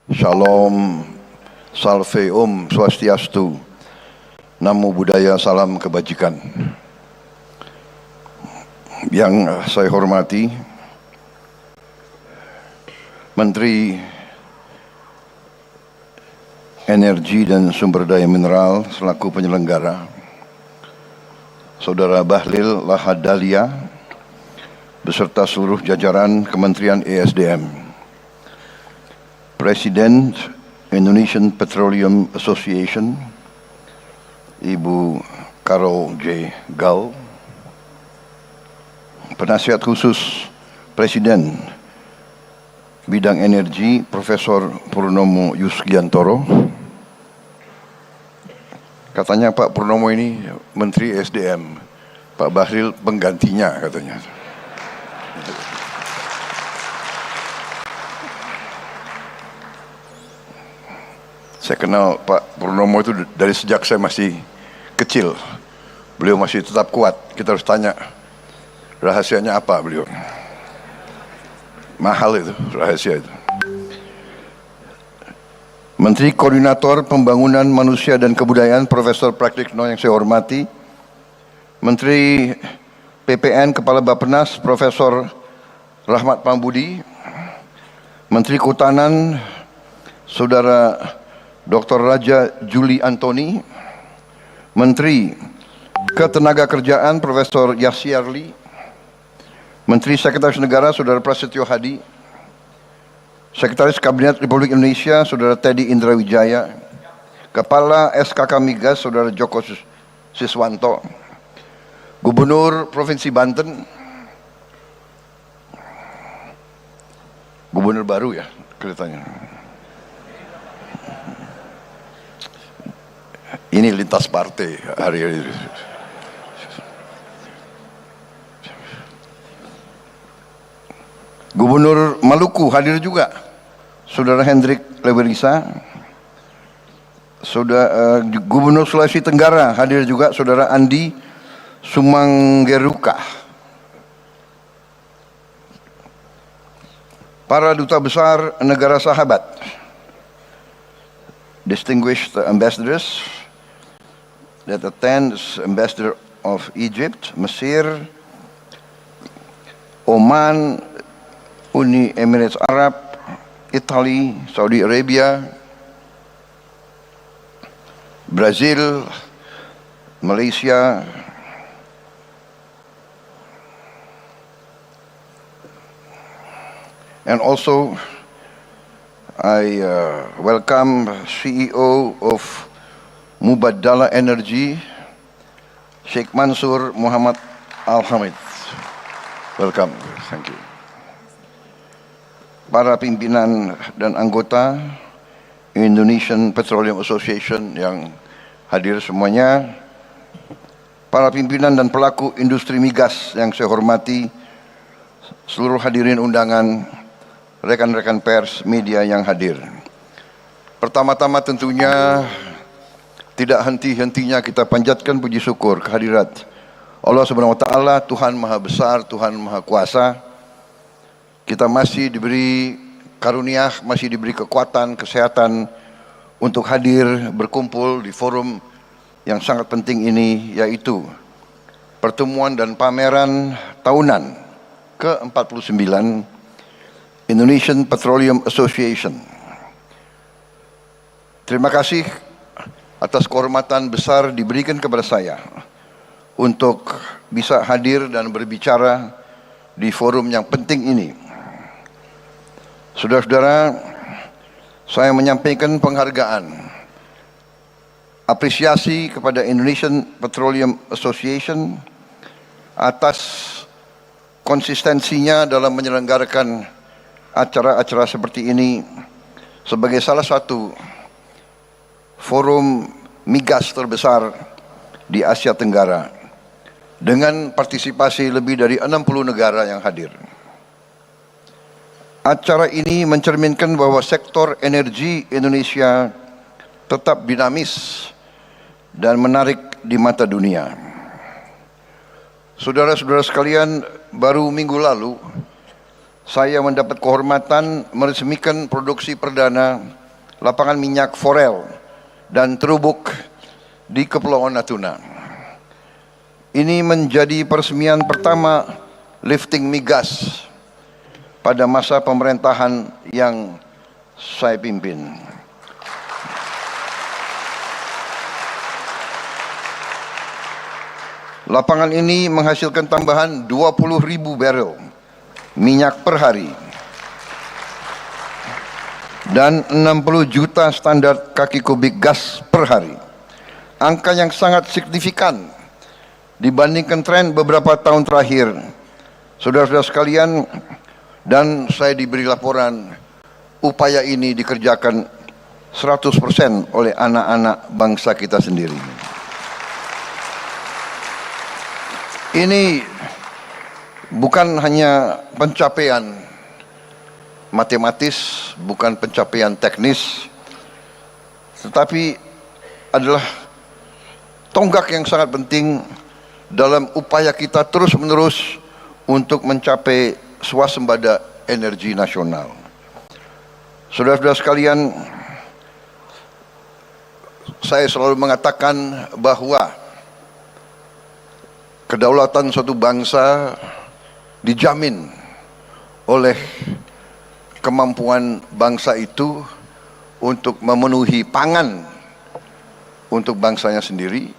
Shalom, Salve Om Swastiastu, Namo Buddhaya, salam kebajikan. Yang saya hormati Menteri Energi dan Sumber Daya Mineral selaku penyelenggara, Saudara Bahlil Lahadalia beserta seluruh jajaran Kementerian ESDM, Presiden Indonesian Petroleum Association Ibu Carol J. Gall, Penasihat Khusus Presiden Bidang Energi Profesor Purnomo Yusgiantoro. Katanya Pak Purnomo ini Menteri SDM, Pak Bahlil penggantinya katanya. Saya kenal Pak Purnomo itu dari sejak saya masih kecil. Beliau masih tetap kuat. Kita harus tanya rahasianya apa beliau. Mahal itu rahasia itu. Menteri Koordinator Pembangunan Manusia dan Kebudayaan Profesor Praktikno yang saya hormati, Menteri PPN Kepala Bappenas Profesor Rahmat Pambudi, Menteri Kehutanan Saudara Dr. Raja Juli Antoni, Menteri Ketenagakerjaan Profesor Yassi-Arli, Menteri Sekretaris Negara Saudara Prasetyo Hadi, Sekretaris Kabinet Republik Indonesia Saudara Teddy Indrawijaya, Kepala SKK Migas Saudara Joko Siswanto, Gubernur Provinsi Banten, Gubernur baru ya kelihatannya. Ini lintas partai hari ini. Gubernur Maluku hadir juga, Saudara Hendrik Lewerisa. Gubernur Sulawesi Tenggara hadir juga, Saudara Andi Sumanggeruka. Para duta besar negara sahabat, distinguished ambassadors that attends, Ambassador of Egypt, Mesir, Oman, Uni Emirates Arab, Italy, Saudi Arabia, Brazil, Malaysia, and also I welcome CEO of Mubadala Energy, Sheikh Mansur Muhammad Al-Hamid. Welcome, thank you. Para pimpinan dan anggota Indonesian Petroleum Association yang hadir semuanya, para pimpinan dan pelaku industri migas yang saya hormati, seluruh hadirin undangan, rekan-rekan pers, media yang hadir. Pertama-tama tentunya tidak henti-hentinya kita panjatkan puji syukur kehadirat Allah Subhanahu wa taala, Tuhan Maha Besar, Tuhan Maha Kuasa. Kita masih diberi karunia, masih diberi kekuatan, kesehatan untuk hadir berkumpul di forum yang sangat penting ini, yaitu pertemuan dan pameran tahunan ke-49 Indonesian Petroleum Association. Terima kasih atas kehormatan besar diberikan kepada saya untuk bisa hadir dan berbicara di forum yang penting ini. Saudara-saudara, saya menyampaikan penghargaan, apresiasi kepada Indonesian Petroleum Association atas konsistensinya dalam menyelenggarakan acara-acara seperti ini sebagai salah satu forum migas terbesar di Asia Tenggara dengan partisipasi lebih dari 60 negara yang hadir. Acara ini mencerminkan bahwa sektor energi Indonesia tetap dinamis dan menarik di mata dunia. Saudara-saudara sekalian, baru minggu lalu saya mendapat kehormatan meresmikan produksi perdana lapangan minyak forel dan terubuk di Kepulauan Natuna. Ini menjadi peresmian pertama lifting migas pada masa pemerintahan yang saya pimpin. Lapangan ini menghasilkan tambahan 20.000 barrel minyak per hari dan 60 juta standar kaki kubik gas per hari. Angka yang sangat signifikan dibandingkan tren beberapa tahun terakhir. Saudara-saudara sekalian, dan saya diberi laporan upaya ini dikerjakan 100% oleh anak-anak bangsa kita sendiri. Ini bukan hanya pencapaian matematis, bukan pencapaian teknis, tetapi adalah tonggak yang sangat penting dalam upaya kita terus-menerus untuk mencapai swasembada energi nasional. Saudara-saudara sekalian, saya selalu mengatakan bahwa kedaulatan suatu bangsa dijamin oleh kemampuan bangsa itu untuk memenuhi pangan untuk bangsanya sendiri,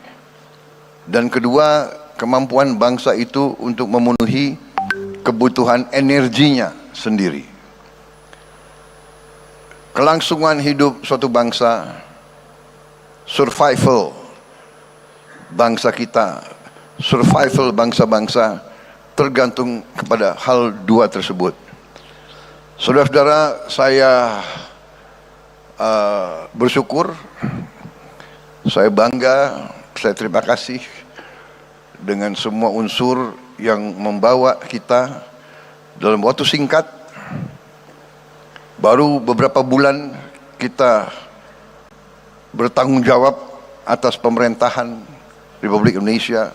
dan kedua, kemampuan bangsa itu untuk memenuhi kebutuhan energinya sendiri. Kelangsungan hidup suatu bangsa, survival bangsa kita, survival bangsa-bangsa tergantung kepada hal dua tersebut. Saudara-saudara, saya bersyukur, saya bangga, saya terima kasih dengan semua unsur yang membawa kita dalam waktu singkat. Baru beberapa bulan kita bertanggung jawab atas pemerintahan Republik Indonesia.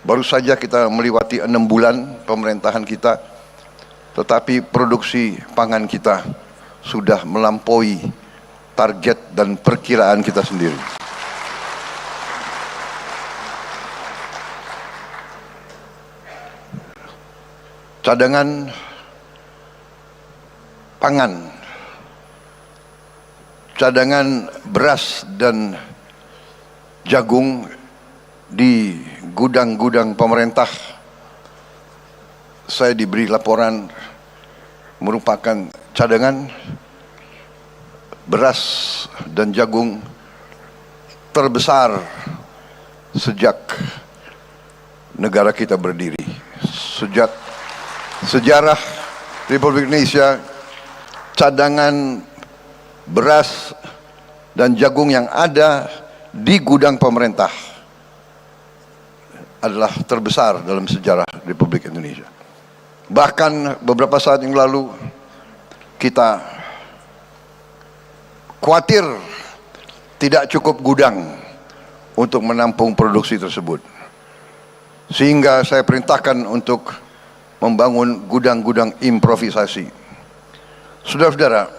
Baru saja kita melewati 6 bulan pemerintahan kita, tetapi produksi pangan kita sudah melampaui target dan perkiraan kita sendiri. Cadangan pangan, cadangan beras dan jagung di gudang-gudang pemerintah, saya diberi laporan merupakan cadangan beras dan jagung terbesar sejak negara kita berdiri. Sejak sejarah Republik Indonesia, cadangan beras dan jagung yang ada di gudang pemerintah adalah terbesar dalam sejarah Republik Indonesia. Bahkan beberapa saat yang lalu kita khawatir tidak cukup gudang untuk menampung produksi tersebut, sehingga saya perintahkan untuk membangun gudang-gudang improvisasi. Saudara-saudara,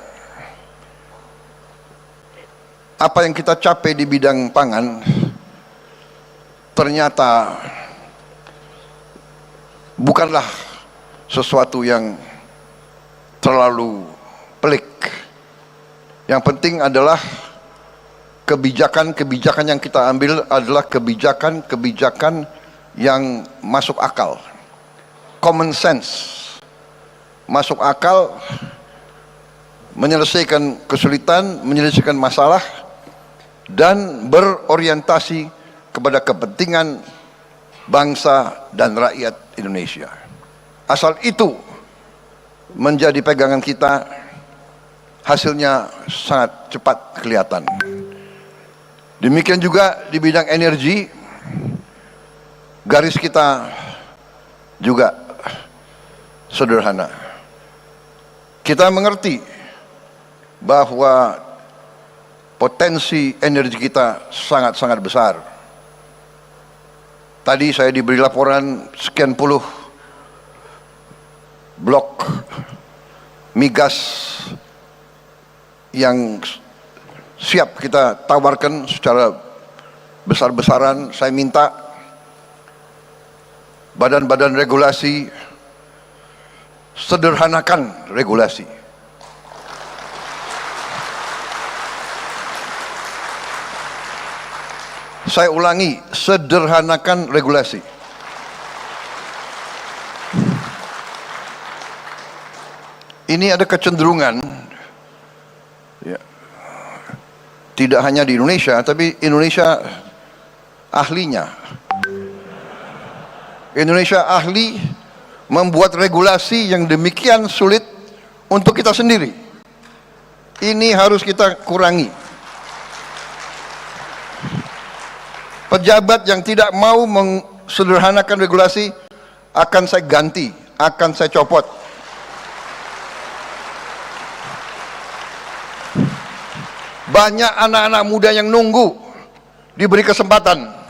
apa yang kita capai di bidang pangan ternyata bukanlah sesuatu yang terlalu pelik. Yang penting adalah kebijakan-kebijakan yang kita ambil adalah kebijakan-kebijakan yang masuk akal, common sense, masuk akal, menyelesaikan kesulitan, menyelesaikan masalah, dan berorientasi kepada kepentingan bangsa dan rakyat Indonesia. Asal itu menjadi pegangan kita, hasilnya sangat cepat kelihatan. Demikian juga di bidang energi, garis kita juga sederhana. Kita mengerti bahwa potensi energi kita sangat-sangat besar. Tadi saya diberi laporan sekian puluh blok migas yang siap kita tawarkan secara besar-besaran. Saya minta badan-badan regulasi sederhanakan regulasi. Saya ulangi, sederhanakan regulasi. Ini ada kecenderungan, ya, tidak hanya di Indonesia, tapi Indonesia ahlinya. Indonesia ahli membuat regulasi yang demikian sulit untuk kita sendiri. Ini harus kita kurangi. Pejabat yang tidak mau mensederhanakan regulasi akan saya ganti, akan saya copot. Banyak anak-anak muda yang nunggu diberi kesempatan.